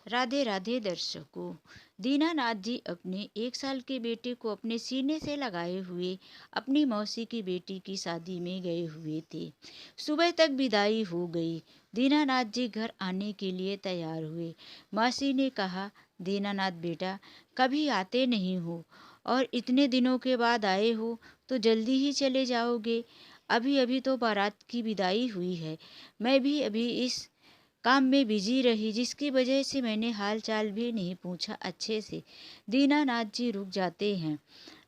राधे राधे दर्शकों। दीनानाथ जी अपने 1 साल के बेटे को अपने सीने से लगाए हुए अपनी मौसी की बेटी की शादी में गए हुए थे। सुबह तक विदाई हो गई। दीनानाथ जी घर आने के लिए तैयार हुए। मौसी ने कहा, दीनानाथ बेटा, कभी आते नहीं हो और इतने दिनों के बाद आए हो तो जल्दी ही चले जाओगे। अभी अभी तो बारात की विदाई हुई है। मैं भी अभी इस काम में बिजी रही, जिसकी वजह से मैंने हाल चाल भी नहीं पूछा अच्छे से। दीनानाथ जी रुक जाते हैं।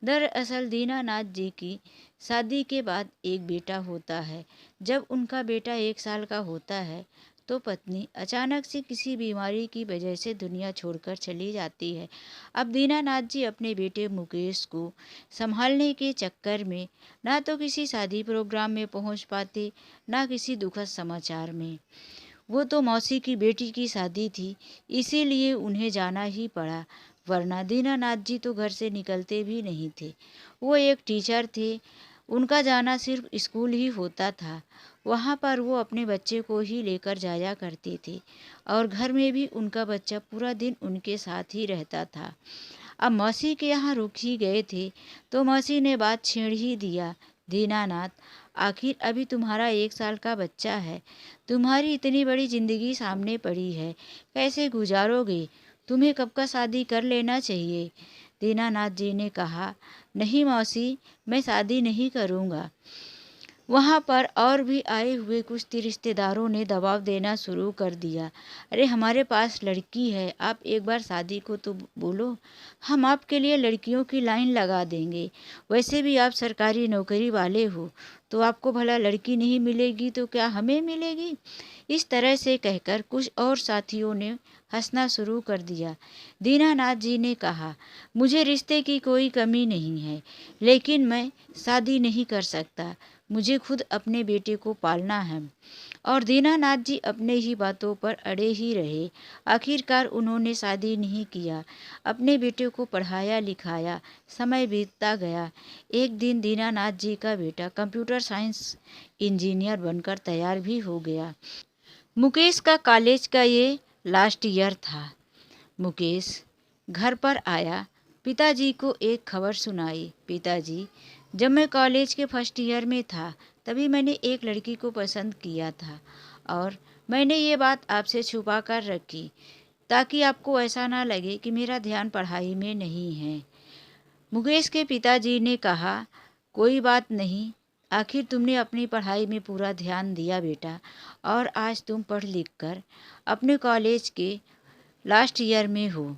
दरअसल दीनानाथ जी की शादी के बाद एक बेटा होता है। जब उनका बेटा 1 साल का होता है तो पत्नी अचानक से किसी बीमारी की वजह से दुनिया छोड़कर चली जाती है। अब दीनानाथ जी अपने बेटे मुकेश को संभालने के चक्कर में ना तो किसी शादी प्रोग्राम में पहुंच पाते, ना किसी दुखद समाचार में। वो तो मौसी की बेटी की शादी थी, इसीलिए उन्हें जाना ही पड़ा, वरना दीनानाथ जी तो घर से निकलते भी नहीं थे। वो एक टीचर थे, उनका जाना सिर्फ स्कूल ही होता था। वहाँ पर वो अपने बच्चे को ही लेकर जाया करते थे और घर में भी उनका बच्चा पूरा दिन उनके साथ ही रहता था। अब मौसी के यहाँ रुक ही गए थे तो मौसी ने बात छेड़ ही दिया, दीनानाथ, आखिर अभी तुम्हारा 1 साल का बच्चा है, तुम्हारी इतनी बड़ी जिंदगी सामने पड़ी है, कैसे गुजारोगे? तुम्हें कब का शादी कर लेना चाहिए। दीनानाथ जी ने कहा, नहीं मौसी, मैं शादी नहीं करूँगा। वहाँ पर और भी आए हुए कुछ रिश्तेदारों ने दबाव देना शुरू कर दिया। अरे हमारे पास लड़की है, आप एक बार शादी को तो बोलो, हम आपके लिए लड़कियों की लाइन लगा देंगे। वैसे भी आप सरकारी नौकरी वाले हो, तो आपको भला लड़की नहीं मिलेगी तो क्या हमें मिलेगी? इस तरह से कहकर कुछ और साथियों ने हंसना शुरू कर दिया। दीनानाथ जी ने कहा, मुझे रिश्ते की कोई कमी नहीं है, लेकिन मैं शादी नहीं कर सकता। मुझे खुद अपने बेटे को पालना है। और दीनानाथ जी अपने ही बातों पर अड़े ही रहे। आखिरकार उन्होंने शादी नहीं किया, अपने बेटे को पढ़ाया लिखाया। समय बीतता गया। एक दिन दीनानाथ जी का बेटा कंप्यूटर साइंस इंजीनियर बनकर तैयार भी हो गया। मुकेश का कॉलेज का ये लास्ट ईयर था। मुकेश घर पर आया, पिताजी को एक खबर सुनाई। पिताजी, जब मैं कॉलेज के फर्स्ट ईयर में था तभी मैंने एक लड़की को पसंद किया था और मैंने ये बात आपसे छुपा कर रखी ताकि आपको ऐसा ना लगे कि मेरा ध्यान पढ़ाई में नहीं है। मुकेश के पिताजी ने कहा, कोई बात नहीं, आखिर तुमने अपनी पढ़ाई में पूरा ध्यान दिया बेटा, और आज तुम पढ़ लिख कर अपने कॉलेज के लास्ट ईयर में हो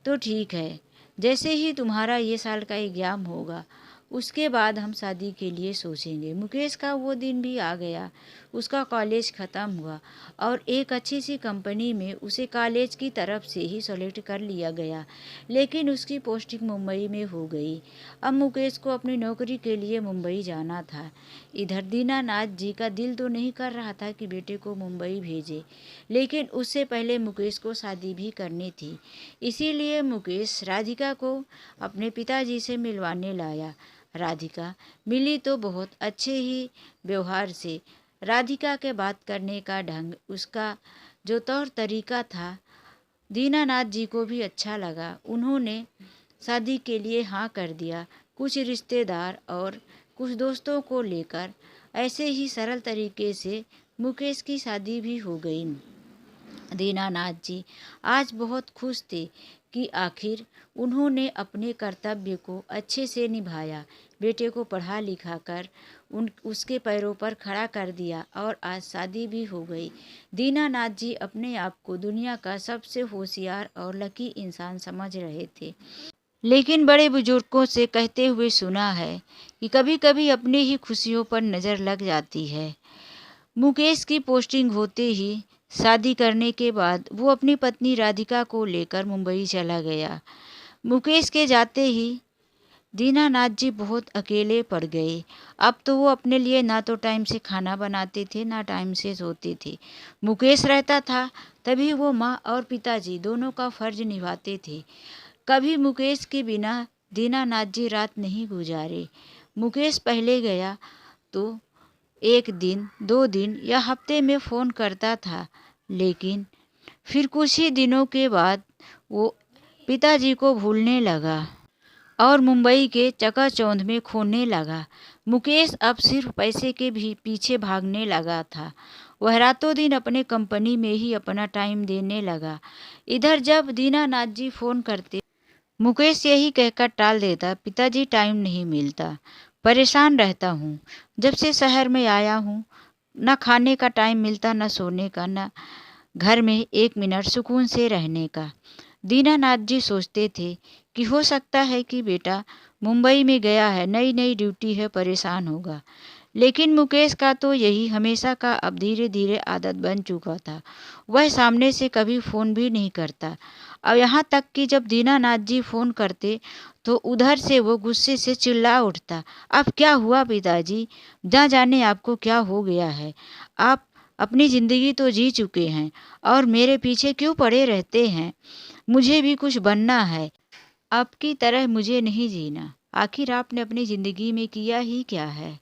तो ठीक है। जैसे ही तुम्हारा ये साल का एग्ज़ाम होगा उसके बाद हम शादी के लिए सोचेंगे। मुकेश का वो दिन भी आ गया। उसका कॉलेज ख़त्म हुआ और एक अच्छी सी कंपनी में उसे कॉलेज की तरफ से ही सेलेक्ट कर लिया गया, लेकिन उसकी पोस्टिंग मुंबई में हो गई। अब मुकेश को अपनी नौकरी के लिए मुंबई जाना था। इधर दीनानाथ जी का दिल तो नहीं कर रहा था कि बेटे को मुंबई भेजे, लेकिन उससे पहले मुकेश को शादी भी करनी थी। इसीलिए मुकेश राधिका को अपने पिताजी से मिलवाने लाया। राधिका मिली तो बहुत अच्छे ही व्यवहार से। राधिका के बात करने का ढंग, उसका जो तौर तरीका था, दीनानाथ जी को भी अच्छा लगा। उन्होंने शादी के लिए हाँ कर दिया। कुछ रिश्तेदार और कुछ दोस्तों को लेकर ऐसे ही सरल तरीके से मुकेश की शादी भी हो गई। दीनानाथ जी आज बहुत खुश थे कि आखिर उन्होंने अपने कर्तव्य को अच्छे से निभाया। बेटे को पढ़ा लिखा कर उसके पैरों पर खड़ा कर दिया और आज शादी भी हो गई। दीनानाथ जी अपने आप को दुनिया का सबसे होशियार और लकी इंसान समझ रहे थे, लेकिन बड़े बुजुर्गों से कहते हुए सुना है कि कभी कभी अपनी ही खुशियों पर नज़र लग जाती है। मुकेश की पोस्टिंग होते ही शादी करने के बाद वो अपनी पत्नी राधिका को लेकर मुंबई चला गया। मुकेश के जाते ही दीनानाथ जी बहुत अकेले पड़ गए। अब तो वो अपने लिए ना तो टाइम से खाना बनाते थे, ना टाइम से सोते थे। मुकेश रहता था तभी वो माँ और पिताजी दोनों का फर्ज निभाते थे। कभी मुकेश के बिना दीनानाथ जी रात नहीं गुजारे। मुकेश पहले गया तो 1 दिन, 2 दिन या हफ्ते में फ़ोन करता था, लेकिन फिर कुछ ही दिनों के बाद वो पिताजी को भूलने लगा और मुंबई के चकाचौंध में खोने लगा। मुकेश अब सिर्फ पैसे के भी पीछे भागने लगा था। वह रातों दिन अपने कंपनी में ही अपना टाइम देने लगा। इधर जब दीनानाथ जी फ़ोन करते, मुकेश यही कहकर टाल देता, पिताजी टाइम नहीं मिलता, परेशान रहता हूँ। जब से शहर में आया हूँ, न खाने का टाइम मिलता, न सोने का, न घर में एक मिनट सुकून से रहने का। दीनानाथ जी सोचते थे कि हो सकता है कि बेटा मुंबई में गया है, नई नई ड्यूटी है, परेशान होगा। लेकिन मुकेश का तो यही हमेशा का अब धीरे धीरे आदत बन चुका था। वह सामने से कभी फ़ोन भी नहीं करता। और यहाँ तक कि जब दीनानाथ जी फ़ोन करते तो उधर से वो गुस्से से चिल्ला उठता, अब क्या हुआ पिताजी? ना जाने आपको क्या हो गया है। आप अपनी ज़िंदगी तो जी चुके हैं और मेरे पीछे क्यों पड़े रहते हैं? मुझे भी कुछ बनना है, आपकी तरह मुझे नहीं जीना। आखिर आपने अपनी ज़िंदगी में किया ही क्या है?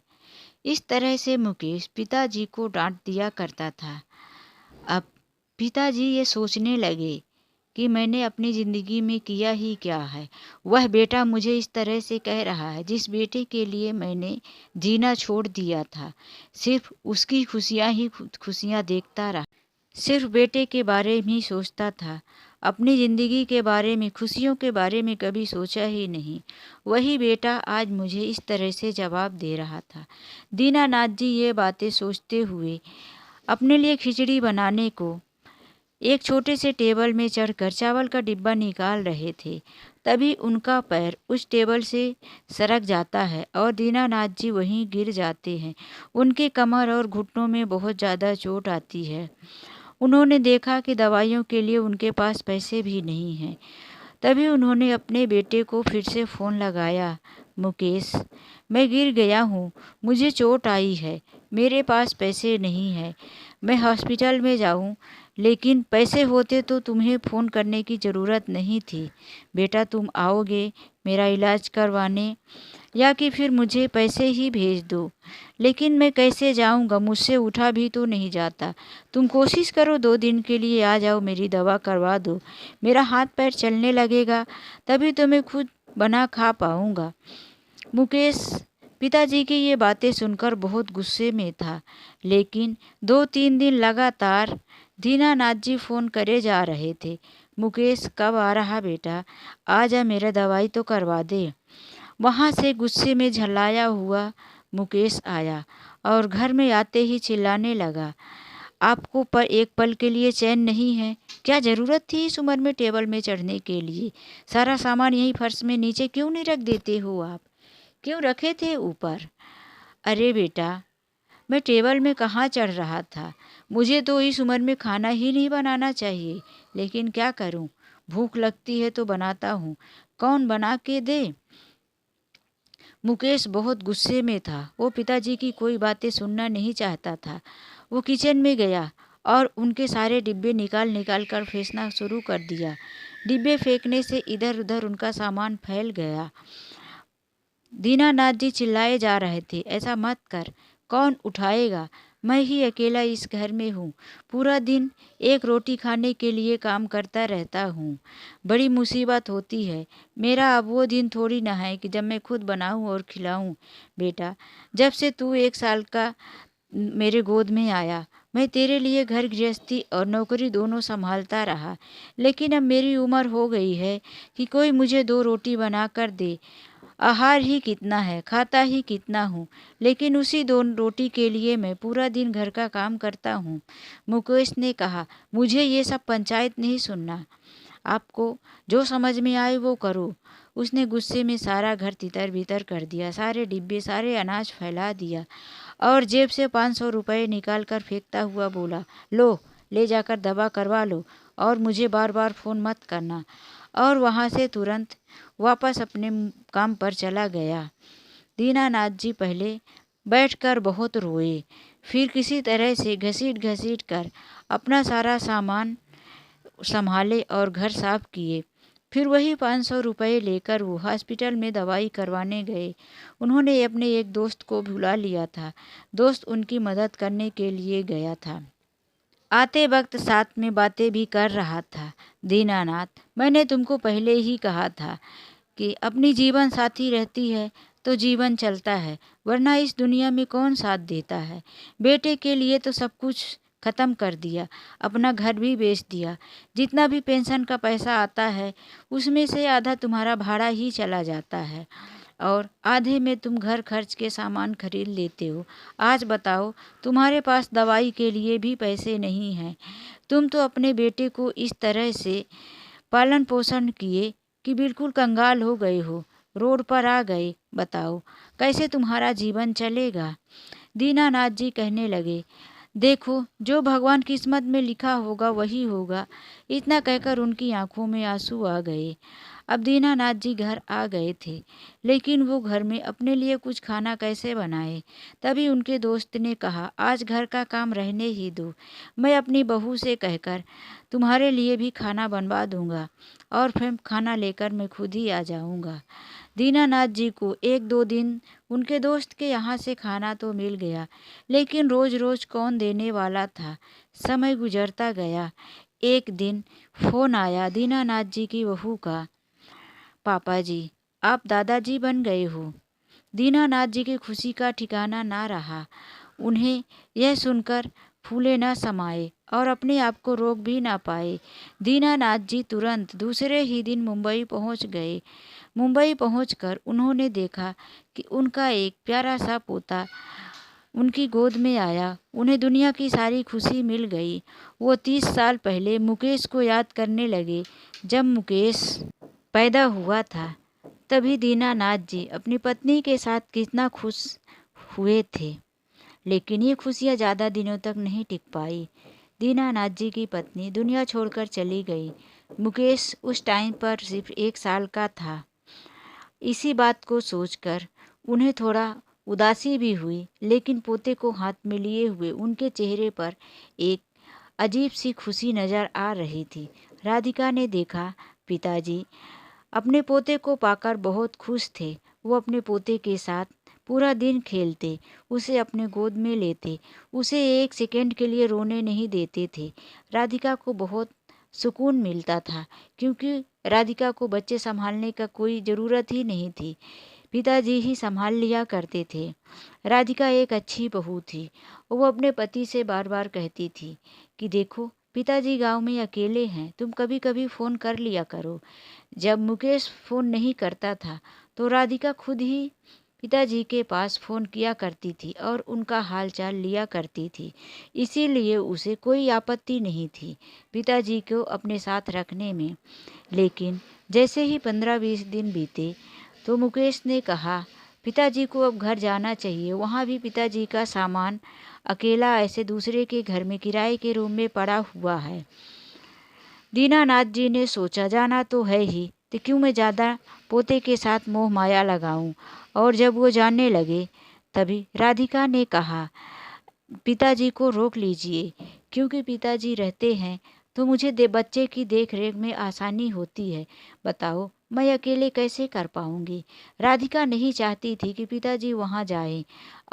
इस तरह से मुकेश पिताजी को डांट दिया करता था। अब पिताजी ये सोचने लगे कि मैंने अपनी ज़िंदगी में किया ही क्या है। वह बेटा मुझे इस तरह से कह रहा है, जिस बेटे के लिए मैंने जीना छोड़ दिया था। सिर्फ उसकी खुशियाँ ही खुशियाँ देखता रहा, सिर्फ बेटे के बारे में ही सोचता था। अपनी ज़िंदगी के बारे में, खुशियों के बारे में कभी सोचा ही नहीं। वही बेटा आज मुझे इस तरह से जवाब दे रहा था। दीनानाथ जी ये बातें सोचते हुए अपने लिए खिचड़ी बनाने को एक छोटे से टेबल में चढ़कर चावल का डिब्बा निकाल रहे थे। तभी उनका पैर उस टेबल से सरक जाता है और दीनानाथ जी वहीं गिर जाते हैं। उनके कमर और घुटनों में बहुत ज़्यादा चोट आती है। उन्होंने देखा कि दवाइयों के लिए उनके पास पैसे भी नहीं हैं। तभी उन्होंने अपने बेटे को फिर से फ़ोन लगाया, मुकेश, मैं गिर गया हूँ, मुझे चोट आई है, मेरे पास पैसे नहीं हैं, मैं हॉस्पिटल में जाऊँ, लेकिन पैसे होते तो तुम्हें फ़ोन करने की ज़रूरत नहीं थी। बेटा तुम आओगे मेरा इलाज करवाने, या कि फिर मुझे पैसे ही भेज दो। लेकिन मैं कैसे जाऊंगा, मुझसे उठा भी तो नहीं जाता। तुम कोशिश करो 2 दिन के लिए आ जाओ, मेरी दवा करवा दो, मेरा हाथ पैर चलने लगेगा, तभी तो मैं खुद बना खा पाऊंगा। मुकेश पिताजी की ये बातें सुनकर बहुत गुस्से में था। लेकिन 2-3 दिन लगातार दीनानाथ जी फ़ोन करे जा रहे थे, मुकेश कब आ रहा बेटा, आ जा, मेरा दवाई तो करवा दे। वहाँ से गुस्से में झल्लाया हुआ मुकेश आया और घर में आते ही चिल्लाने लगा, आपको पर एक पल के लिए चैन नहीं है? क्या ज़रूरत थी इस उम्र में टेबल में चढ़ने के लिए? सारा सामान यहीं फर्श में नीचे क्यों नहीं रख देते हो आप? क्यों रखे थे ऊपर? अरे बेटा, मैं टेबल में कहाँ चढ़ रहा था? मुझे तो इस उम्र में खाना ही नहीं बनाना चाहिए, लेकिन क्या करूँ, भूख लगती है तो बनाता हूँ, कौन बना के दे? मुकेश बहुत गुस्से में था। वो पिताजी की कोई बातें सुनना नहीं चाहता था। वो किचन में गया और उनके सारे डिब्बे निकाल निकाल कर फेंकना शुरू कर दिया। डिब्बे फेंकने से इधर उधर उनका सामान फैल गया। दीनानाथ जी चिल्लाए जा रहे थे, ऐसा मत कर, कौन उठाएगा, मैं ही अकेला इस घर में हूँ, पूरा दिन एक रोटी खाने के लिए काम करता रहता हूँ, बड़ी मुसीबत होती है। मेरा अब वो दिन थोड़ी ना है कि जब मैं खुद बनाऊँ और खिलाऊँ। बेटा, जब से तू 1 साल का मेरे गोद में आया, मैं तेरे लिए घर गृहस्थी और नौकरी दोनों संभालता रहा। लेकिन अब मेरी उम्र हो गई है कि कोई मुझे 2 रोटी बना कर दे। आहार ही कितना है, खाता ही कितना हूँ, लेकिन उसी 2 रोटी के लिए मैं पूरा दिन घर का काम करता हूँ। मुकेश ने कहा, मुझे ये सब पंचायत नहीं सुनना, आपको जो समझ में आए वो करो। उसने गुस्से में सारा घर तितर बितर कर दिया, सारे डिब्बे, सारे अनाज फैला दिया और जेब से 500 रुपये निकाल कर फेंकता हुआ बोला, लो, ले जाकर दवा करवा लो और मुझे बार बार फ़ोन मत करना। और वहाँ से तुरंत वापस अपने काम पर चला गया। दीनानाथ जी पहले बैठकर बहुत रोए, फिर किसी तरह से घसीट घसीट कर अपना सारा सामान संभाले और घर साफ किए। फिर वही 500 रुपये लेकर वो हॉस्पिटल में दवाई करवाने गए। उन्होंने अपने एक दोस्त को बुला लिया था। दोस्त उनकी मदद करने के लिए गया था। आते वक्त साथ में बातें भी कर रहा था। दीनानाथ, मैंने तुमको पहले ही कहा था कि अपनी जीवन साथी रहती है तो जीवन चलता है, वरना इस दुनिया में कौन साथ देता है। बेटे के लिए तो सब कुछ खत्म कर दिया, अपना घर भी बेच दिया। जितना भी पेंशन का पैसा आता है उसमें से आधा तुम्हारा भाड़ा ही चला जाता है और आधे में तुम घर खर्च के सामान खरीद लेते हो। आज बताओ, तुम्हारे पास दवाई के लिए भी पैसे नहीं हैं। तुम तो अपने बेटे को इस तरह से पालन पोषण किए कि बिल्कुल कंगाल हो गए हो, रोड पर आ गए। बताओ कैसे तुम्हारा जीवन चलेगा। दीनानाथ जी कहने लगे, देखो जो भगवान किस्मत में लिखा होगा वही होगा। इतना कहकर उनकी आंखों में आंसू आ गए। अब दीनानाथ जी घर आ गए थे, लेकिन वो घर में अपने लिए कुछ खाना कैसे बनाए। तभी उनके दोस्त ने कहा, आज घर का काम रहने ही दो, मैं अपनी बहू से कहकर तुम्हारे लिए भी खाना बनवा दूंगा और फिर खाना लेकर मैं खुद ही आ जाऊंगा। दीनानाथ जी को एक दो दिन उनके दोस्त के यहाँ से खाना तो मिल गया, लेकिन रोज रोज कौन देने वाला था। समय गुजरता गया। एक दिन फोन आया दीनानाथ जी की बहू का, पापा जी आप दादाजी बन गए हो। दीनानाथ जी की खुशी का ठिकाना ना रहा। उन्हें यह सुनकर फूले न समाये और अपने आप को रोक भी ना पाए। दीनानाथ जी तुरंत दूसरे ही दिन मुंबई पहुंच गए। मुंबई पहुंचकर उन्होंने देखा कि उनका एक प्यारा सा पोता उनकी गोद में आया। उन्हें दुनिया की सारी खुशी मिल गई। वो 30 साल पहले मुकेश को याद करने लगे। जब मुकेश पैदा हुआ था तभी दीनानाथ जी अपनी पत्नी के साथ कितना खुश हुए थे, लेकिन ये खुशियाँ ज़्यादा दिनों तक नहीं टिक पाई। दीनानाथ जी की पत्नी दुनिया छोड़कर चली गई। मुकेश उस टाइम पर सिर्फ 1 साल का था। इसी बात को सोचकर उन्हें थोड़ा उदासी भी हुई, लेकिन पोते को हाथ में लिए हुए उनके चेहरे पर एक अजीब सी खुशी नज़र आ रही थी। राधिका ने देखा पिताजी अपने पोते को पाकर बहुत खुश थे। वो अपने पोते के साथ पूरा दिन खेलते, उसे अपने गोद में लेते, उसे एक सेकंड के लिए रोने नहीं देते थे। राधिका को बहुत सुकून मिलता था, क्योंकि राधिका को बच्चे संभालने का कोई ज़रूरत ही नहीं थी, पिताजी ही संभाल लिया करते थे। राधिका एक अच्छी बहू थी। वो अपने पति से बार बार कहती थी कि देखो पिताजी गांव में अकेले हैं, तुम कभी कभी फ़ोन कर लिया करो। जब मुकेश फ़ोन नहीं करता था तो राधिका खुद ही पिताजी के पास फ़ोन किया करती थी और उनका हालचाल लिया करती थी। इसीलिए उसे कोई आपत्ति नहीं थी पिताजी को अपने साथ रखने में। लेकिन जैसे ही 15-20 दिन बीते तो मुकेश ने कहा पिताजी को अब घर जाना चाहिए। वहाँ भी पिताजी का सामान अकेला ऐसे दूसरे के घर में किराए के रूम में पड़ा हुआ है। दीनानाथ जी ने सोचा जाना तो है ही, तो क्यों मैं ज़्यादा पोते के साथ मोह माया लगाऊं। और जब वो जाने लगे तभी राधिका ने कहा पिताजी को रोक लीजिए, क्योंकि पिताजी रहते हैं तो मुझे बच्चे की देख रेख में आसानी होती है। बताओ मैं अकेले कैसे कर पाऊंगी। राधिका नहीं चाहती थी कि पिताजी वहाँ जाएं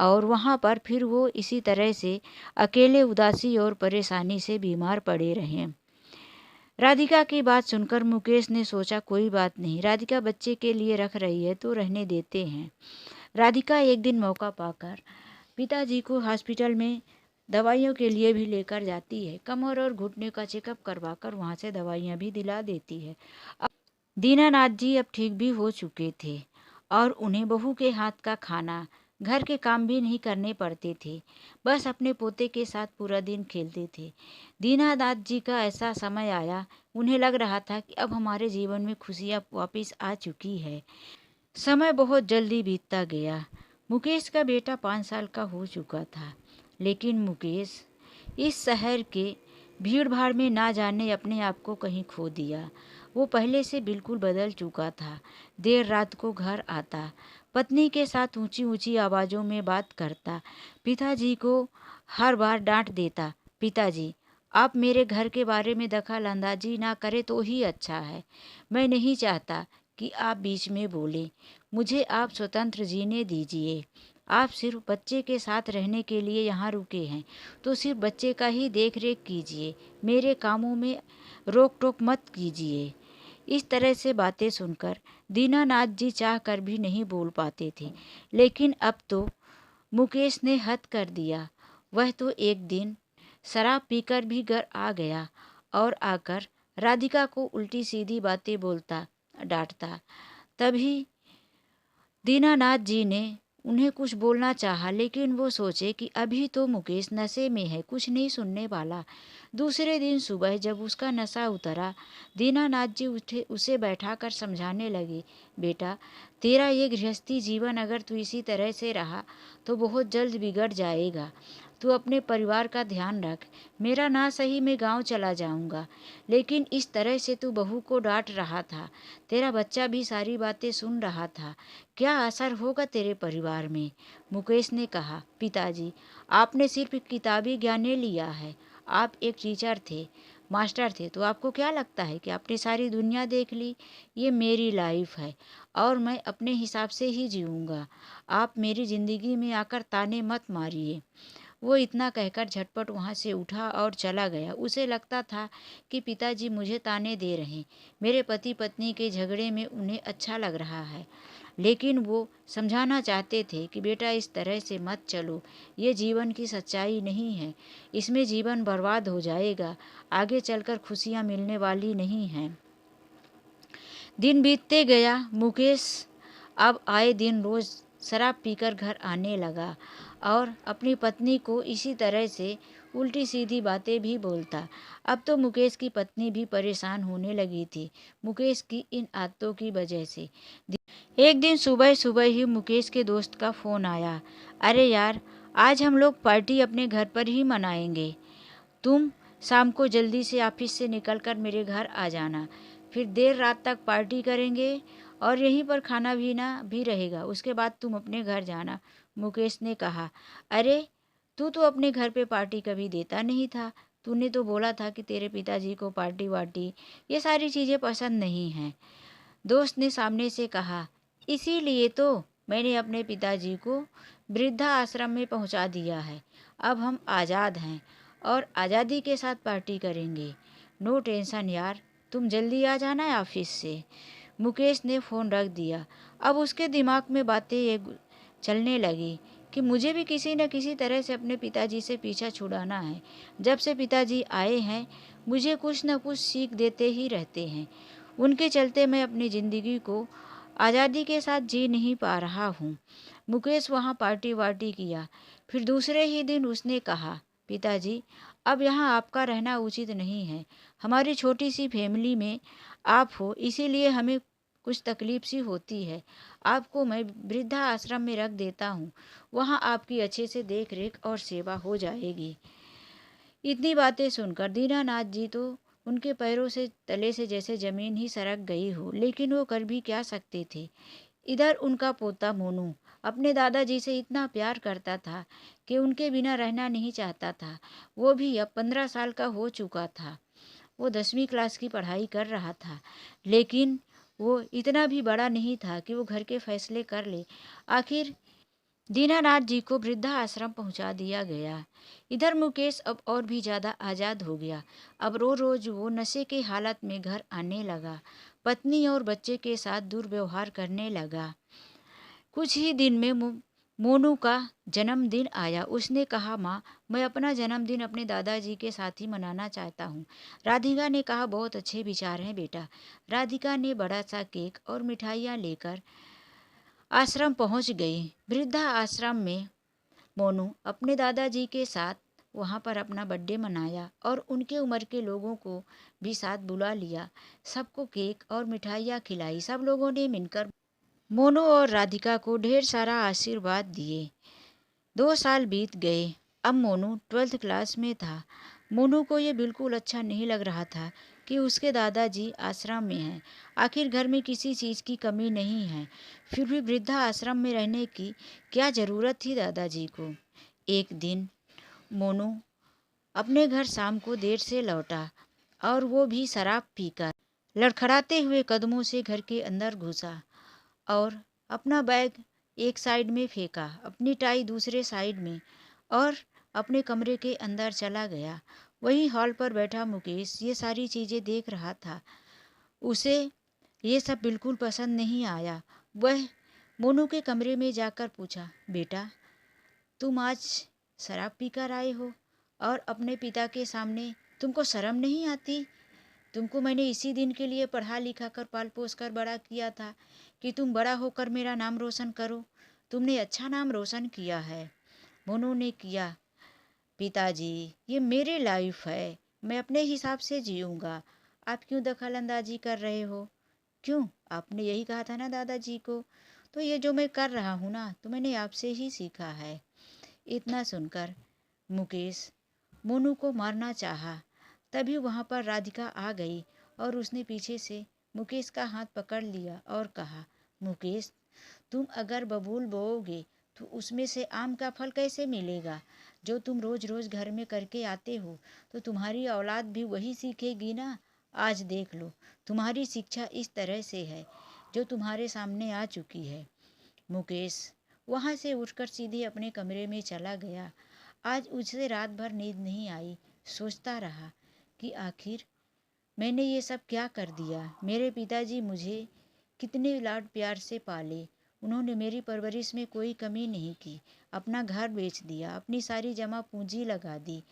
और वहाँ पर फिर वो इसी तरह से अकेले उदासी और परेशानी से बीमार पड़े रहें। राधिका की बात सुनकर मुकेश ने सोचा कोई बात नहीं, राधिका बच्चे के लिए रख रही है तो रहने देते हैं। राधिका एक दिन मौका पाकर पिताजी को हॉस्पिटल में दवाइयों के लिए भी लेकर जाती है। कमर और घुटने का चेकअप करवाकर वहाँ से दवाइयाँ भी दिला देती है। दीनानाथ जी अब ठीक भी हो चुके थे और उन्हें बहू के हाथ का खाना, घर के काम भी नहीं करने पड़ते थे। बस अपने पोते के साथ पूरा दिन खेलते थे। दीनानाथ जी का ऐसा समय आया, उन्हें लग रहा था कि अब हमारे जीवन में खुशियाँ वापस आ चुकी है। समय बहुत जल्दी बीतता गया। मुकेश का बेटा 5 साल का हो चुका था, लेकिन मुकेश इस शहर के भीड़ भाड़ में ना जाने अपने आप को कहीं खो दिया। वो पहले से बिल्कुल बदल चुका था। देर रात को घर आता, पत्नी के साथ ऊंची ऊंची आवाज़ों में बात करता, पिताजी को हर बार डांट देता। पिताजी आप मेरे घर के बारे में दखल अंदाजी ना करें तो ही अच्छा है। मैं नहीं चाहता कि आप बीच में बोलें। मुझे आप स्वतंत्र जीने दीजिए। आप सिर्फ बच्चे के साथ रहने के लिए यहाँ रुके हैं, तो सिर्फ बच्चे का ही देख रेख कीजिए, मेरे कामों में रोक टोक मत कीजिए। इस तरह से बातें सुनकर दीनानाथ जी चाह कर भी नहीं बोल पाते थे, लेकिन अब तो मुकेश ने हद कर दिया। वह तो एक दिन शराब पीकर भी घर आ गया और आकर राधिका को उल्टी सीधी बातें बोलता, डांटता। तभी दीनानाथ जी ने उन्हें कुछ बोलना चाहा, लेकिन वो सोचे कि अभी तो मुकेश नशे में है, कुछ नहीं सुनने वाला। दूसरे दिन सुबह जब उसका नशा उतरा, दीनानाथ जी उठे, उसे बैठाकर समझाने लगे, बेटा, तेरा ये गृहस्थी जीवन अगर तू इसी तरह से रहा तो बहुत जल्द बिगड़ जाएगा। तू अपने परिवार का ध्यान रख। मेरा ना सही मैं गांव चला जाऊंगा, लेकिन इस तरह से तू बहू को डांट रहा था, तेरा बच्चा भी सारी बातें सुन रहा था, क्या असर होगा तेरे परिवार में। मुकेश ने कहा, पिताजी, आपने सिर्फ किताबी ज्ञान लिया है, आप एक टीचर थे, मास्टर थे, तो आपको क्या लगता है कि आपने सारी दुनिया देख ली। ये मेरी लाइफ है और मैं अपने हिसाब से ही जीऊँगा। आप मेरी ज़िंदगी में आकर ताने मत मारिए। वो इतना कहकर झटपट वहाँ से उठा और चला गया। उसे लगता था कि पिताजी मुझे ताने दे रहे हैं, मेरे पति पत्नी के झगड़े में उन्हें अच्छा लग रहा है, लेकिन वो समझाना चाहते थे कि बेटा इस तरह से मत चलो, ये जीवन की सच्चाई नहीं है, इसमें जीवन बर्बाद हो जाएगा, आगे चलकर खुशियाँ मिलने वाली नहीं हैं। दिन बीतते गया। मुकेश अब आए दिन रोज़ शराब पीकर घर आने लगा और अपनी पत्नी को इसी तरह से उल्टी सीधी बातें भी बोलता। अब तो मुकेश की पत्नी भी परेशान होने लगी थी मुकेश की इन आदतों की वजह से। एक दिन सुबह सुबह ही मुकेश के दोस्त का फ़ोन आया, अरे यार, आज हम लोग पार्टी अपने घर पर ही मनाएंगे, तुम शाम को जल्दी से ऑफिस से निकलकर मेरे घर आ जाना, फिर देर रात तक पार्टी करेंगे और यहीं पर खाना पीना भी रहेगा, उसके बाद तुम अपने घर जाना। मुकेश ने कहा, अरे तू तो अपने घर पे पार्टी कभी देता नहीं था, तूने तो बोला था कि तेरे पिताजी को पार्टी वार्टी ये सारी चीज़ें पसंद नहीं हैं। दोस्त ने सामने से कहा, इसीलिए तो मैंने अपने पिताजी को वृद्धा आश्रम में पहुंचा दिया है, अब हम आज़ाद हैं और आज़ादी के साथ पार्टी करेंगे। नो टेंशन यार, तुम जल्दी आ जाना है ऑफिस से। मुकेश ने फ़ोन रख दिया। अब उसके दिमाग में बातें ये चलने लगी कि मुझे भी किसी न किसी तरह से अपने पिताजी से पीछा छुड़ाना है। जब से पिताजी आए हैं मुझे कुछ न कुछ सीख देते ही रहते हैं, उनके चलते मैं अपनी ज़िंदगी को आज़ादी के साथ जी नहीं पा रहा हूँ। मुकेश वहाँ पार्टी वार्टी किया। फिर दूसरे ही दिन उसने कहा, पिताजी, अब यहाँ आपका रहना उचित नहीं है, हमारी छोटी सी फैमिली में आप हो, इसीलिए हमें कुछ तकलीफ सी होती है, आपको मैं वृद्धा आश्रम में रख देता हूँ, वहाँ आपकी अच्छे से देख रेख और सेवा हो जाएगी। इतनी बातें सुनकर दीनानाथ जी तो उनके पैरों से तले से जैसे जमीन ही सरक गई हो, लेकिन वो कर भी क्या सकते थे। इधर उनका पोता मोनू अपने दादाजी से इतना प्यार करता था कि उनके बिना रहना नहीं चाहता था। वो भी अब 15 साल का हो चुका था। वो 10वीं क्लास की पढ़ाई कर रहा था, लेकिन वो इतना भी बड़ा नहीं था कि वो घर के फैसले कर ले। आखिर दीनानाथ जी को वृद्धा आश्रम पहुंचा दिया गया। इधर मुकेश अब और भी ज़्यादा आज़ाद हो गया। अब रोज रोज वो नशे के हालत में घर आने लगा, पत्नी और बच्चे के साथ दुर्व्यवहार करने लगा। कुछ ही दिन में मोनू का जन्मदिन आया। उसने कहा, माँ, मैं अपना जन्मदिन अपने दादाजी के साथ ही मनाना चाहता हूँ। राधिका ने कहा, बहुत अच्छे विचार हैं बेटा। राधिका ने बड़ा सा केक और मिठाइयाँ लेकर आश्रम पहुँच गई। वृद्धा आश्रम में मोनू अपने दादाजी के साथ वहाँ पर अपना बर्थडे मनाया और उनके उम्र के लोगों को भी साथ बुला लिया। सबको केक और मिठाइयाँ खिलाई। सब लोगों ने मिलकर मोनू और राधिका को ढेर सारा आशीर्वाद दिए। 2 साल बीत गए। अब मोनू 12th क्लास में था। मोनू को ये बिल्कुल अच्छा नहीं लग रहा था कि उसके दादाजी आश्रम में हैं। आखिर घर में किसी चीज़ की कमी नहीं है, फिर भी वृद्धा आश्रम में रहने की क्या ज़रूरत थी दादाजी को। एक दिन मोनू अपने घर शाम को देर से लौटा और वो भी शराब पीकर लड़खड़ाते हुए कदमों से घर के अंदर घुसा और अपना बैग एक साइड में फेंका, अपनी टाई दूसरे साइड में, और अपने कमरे के अंदर चला गया। वहीं हॉल पर बैठा मुकेश ये सारी चीज़ें देख रहा था। उसे ये सब बिल्कुल पसंद नहीं आया। वह मोनू के कमरे में जाकर पूछा, बेटा तुम आज शराब पीकर आए हो और अपने पिता के सामने तुमको शर्म नहीं आती? तुमको मैंने इसी दिन के लिए पढ़ा लिखा कर पाल पोस कर बड़ा किया था कि तुम बड़ा होकर मेरा नाम रोशन करो। तुमने अच्छा नाम रोशन किया है। मोनू ने किया। पिताजी ये मेरी लाइफ है, मैं अपने हिसाब से जीऊँगा, आप क्यों दखल अंदाजी कर रहे हो? क्यों? आपने यही कहा था ना दादाजी को। तो ये जो मैं कर रहा हूँ ना, तो मैंने आपसे ही सीखा है। इतना सुनकर मुकेश मोनू को मारना चाहा। तभी वहाँ पर राधिका आ गई और उसने पीछे से मुकेश का हाथ पकड़ लिया और कहा, मुकेश तुम अगर बबूल बोओगे तो उसमें से आम का फल कैसे मिलेगा? जो तुम रोज रोज घर में करके आते हो तो तुम्हारी औलाद भी वही सीखेगी ना। आज देख लो, तुम्हारी शिक्षा इस तरह से है जो तुम्हारे सामने आ चुकी है। मुकेश वहाँ से उठकर सीधे अपने कमरे में चला गया। आज उसे रात भर नींद नहीं आई। सोचता रहा कि आखिर मैंने ये सब क्या कर दिया। मेरे पिताजी मुझे कितने लाड प्यार से पाले। उन्होंने मेरी परवरिश में कोई कमी नहीं की। अपना घर बेच दिया, अपनी सारी जमा पूंजी लगा दी।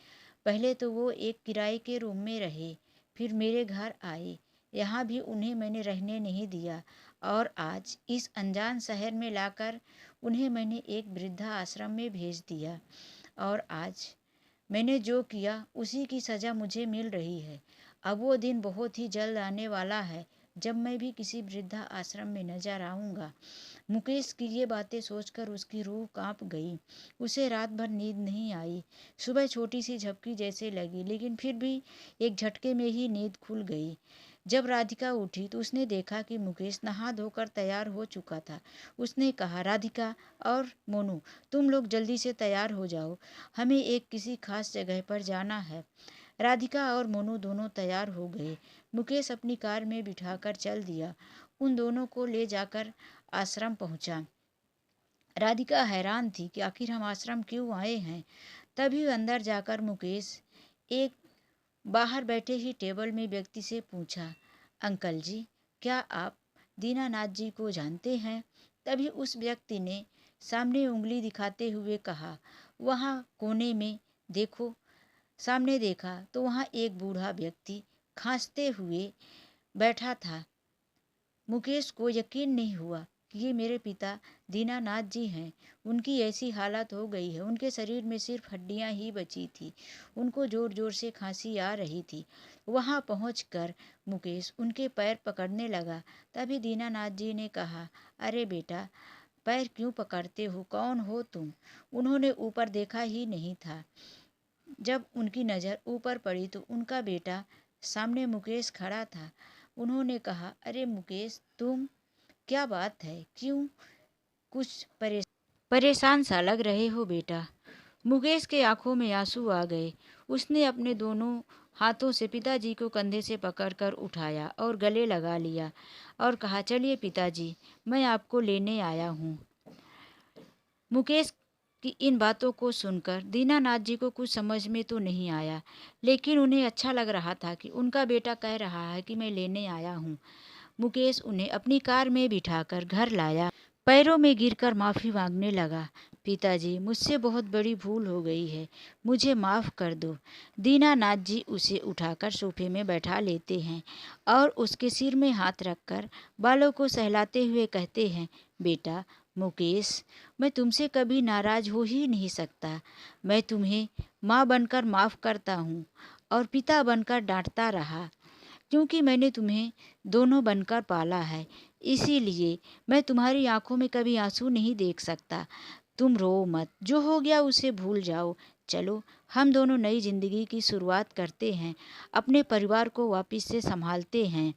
पहले तो वो एक किराए के रूम में रहे, फिर मेरे घर आए। यहाँ भी उन्हें मैंने रहने नहीं दिया और आज इस अनजान शहर में लाकर उन्हें मैंने एक वृद्धा आश्रम में भेज दिया। और आज मैंने जो किया उसी की सज़ा मुझे मिल रही है। अब वो दिन बहुत ही जल्द आने वाला है जब मैं भी किसी वृद्धा आश्रम में नजर आऊँगा। मुकेश की ये बातें सोचकर उसकी रूह कांप गई। उसे रात भर नींद नहीं आई। सुबह छोटी सी झपकी जैसे लगी, लेकिन फिर भी एक झटके में ही नींद खुल गई। जब राधिका उठी तो उसने देखा कि मुकेश नहा धोकर तैयार हो चुका था। उसने कहा, राधिका और मोनू तुम लोग जल्दी से तैयार हो जाओ, हमें एक किसी खास जगह पर जाना है। राधिका और मोनू दोनों तैयार हो गए। मुकेश अपनी कार में बिठाकर चल दिया। उन दोनों को ले जाकर आश्रम पहुंचा। राधिका हैरान थी कि आखिर हम आश्रम क्यों आए हैं। तभी अंदर जाकर मुकेश एक बाहर बैठे ही टेबल में व्यक्ति से पूछा, अंकल जी क्या आप दीनानाथ जी को जानते हैं? तभी उस व्यक्ति ने सामने उंगली दिखाते हुए कहा, वहाँ कोने में देखो। सामने देखा तो वहाँ एक बूढ़ा व्यक्ति खांसते हुए बैठा था। मुकेश को यकीन नहीं हुआ कि ये मेरे पिता दीनानाथ जी हैं। उनकी ऐसी हालत हो गई है, उनके शरीर में सिर्फ हड्डियां ही बची थी। उनको जोर जोर से खांसी आ रही थी। वहां पहुंचकर मुकेश उनके पैर पकड़ने लगा। तभी दीनानाथ जी ने कहा, अरे बेटा पैर क्यों पकड़ते हो, कौन हो तुम? उन्होंने ऊपर देखा ही नहीं था। जब उनकी नज़र ऊपर पड़ी तो उनका बेटा सामने मुकेश खड़ा था। उन्होंने कहा, अरे मुकेश तुम, क्या बात है, क्यों कुछ परेशान सा लग रहे हो बेटा? मुकेश के आंखों में आंसू आ गए। उसने अपने दोनों हाथों से पिताजी को कंधे से पकड़कर उठाया और गले लगा लिया और कहा, चलिए पिताजी मैं आपको लेने आया हूँ। मुकेश की इन बातों को सुनकर दीनानाथ जी को कुछ समझ में तो नहीं आया, लेकिन उन्हें अच्छा लग रहा था कि उनका बेटा कह रहा है कि मैं लेने आया हूँ। मुकेश उन्हें अपनी कार में बिठाकर घर लाया। पैरों में गिरकर माफ़ी मांगने लगा, पिताजी मुझसे बहुत बड़ी भूल हो गई है, मुझे माफ़ कर दो। दीनानाथ जी उसे उठाकर सोफे में बैठा लेते हैं और उसके सिर में हाथ रखकर बालों को सहलाते हुए कहते हैं, बेटा मुकेश मैं तुमसे कभी नाराज़ हो ही नहीं सकता। मैं तुम्हें माँ बनकर माफ़ करता हूँ और पिता बनकर डांटता रहा, क्योंकि मैंने तुम्हें दोनों बनकर पाला है। इसीलिए मैं तुम्हारी आंखों में कभी आंसू नहीं देख सकता। तुम रो मत, जो हो गया उसे भूल जाओ। चलो हम दोनों नई ज़िंदगी की शुरुआत करते हैं, अपने परिवार को वापस से संभालते हैं।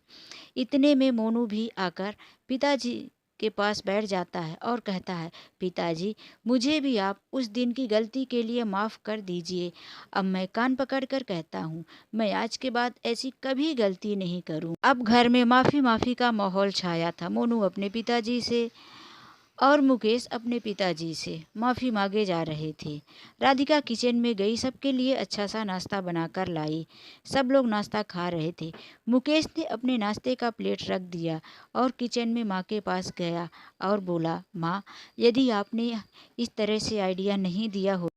इतने में मोनू भी आकर पिताजी के पास बैठ जाता है और कहता है, पिताजी मुझे भी आप उस दिन की गलती के लिए माफ़ कर दीजिए। अब मैं कान पकड़कर कहता हूँ, मैं आज के बाद ऐसी कभी गलती नहीं करूँ। अब घर में माफ़ी माफ़ी का माहौल छाया था। मोनू अपने पिताजी से और मुकेश अपने पिताजी से माफ़ी मांगे जा रहे थे। राधिका किचन में गई, सबके लिए अच्छा सा नाश्ता बनाकर लाई। सब लोग नाश्ता खा रहे थे। मुकेश ने अपने नाश्ते का प्लेट रख दिया और किचन में माँ के पास गया और बोला, माँ, यदि आपने इस तरह से आइडिया नहीं दिया हो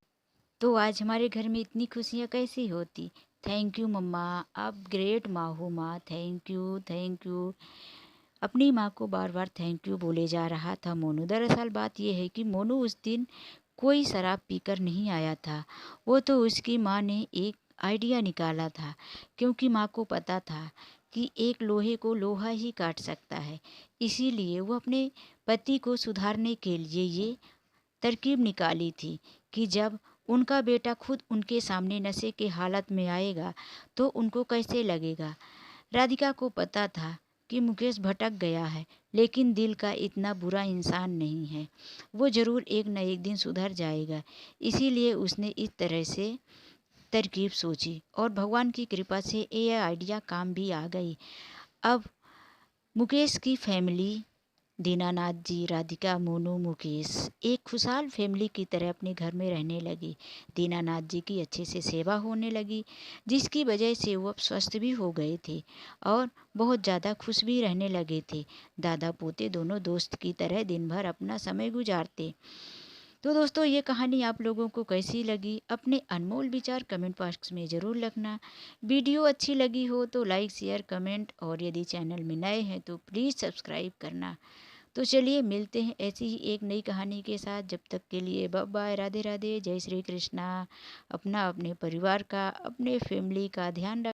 तो आज हमारे घर में इतनी खुशियाँ कैसी होती। थैंक यू मम्मा, आप ग्रेट माँ हो माँ, थैंक यू थैंक यू। अपनी माँ को बार बार थैंक यू बोले जा रहा था मोनू। दरअसल बात यह है कि मोनू उस दिन कोई शराब पीकर नहीं आया था। वो तो उसकी माँ ने एक आइडिया निकाला था, क्योंकि माँ को पता था कि एक लोहे को लोहा ही काट सकता है। इसीलिए वो अपने पति को सुधारने के लिए ये तरकीब निकाली थी कि जब उनका बेटा खुद उनके सामने नशे के हालत में आएगा तो उनको कैसे लगेगा। राधिका को पता था कि मुकेश भटक गया है, लेकिन दिल का इतना बुरा इंसान नहीं है। वो ज़रूर एक न एक दिन सुधर जाएगा। इसीलिए उसने इस तरह से तरकीब सोची और भगवान की कृपा से ये आइडिया काम भी आ गई। अब मुकेश की फैमिली, दीनानाथ जी, राधिका, मोनू, मुकेश एक खुशहाल फैमिली की तरह अपने घर में रहने लगी। दीनानाथ जी की अच्छे से सेवा होने लगी, जिसकी वजह से वो अब स्वस्थ भी हो गए थे और बहुत ज़्यादा खुश भी रहने लगे थे। दादा पोते दोनों दोस्त की तरह दिन भर अपना समय गुजारते। तो दोस्तों, ये कहानी आप लोगों को कैसी लगी? अपने अनमोल विचार कमेंट बॉक्स में ज़रूर लिखना। वीडियो अच्छी लगी हो तो लाइक, शेयर, कमेंट और यदि चैनल में नए हैं तो प्लीज़ सब्सक्राइब करना। तो चलिए मिलते हैं ऐसी ही एक नई कहानी के साथ। जब तक के लिए बाय बाय, राधे राधे, जय श्री कृष्णा। अपना, अपने परिवार का, अपने फैमिली का ध्यान रख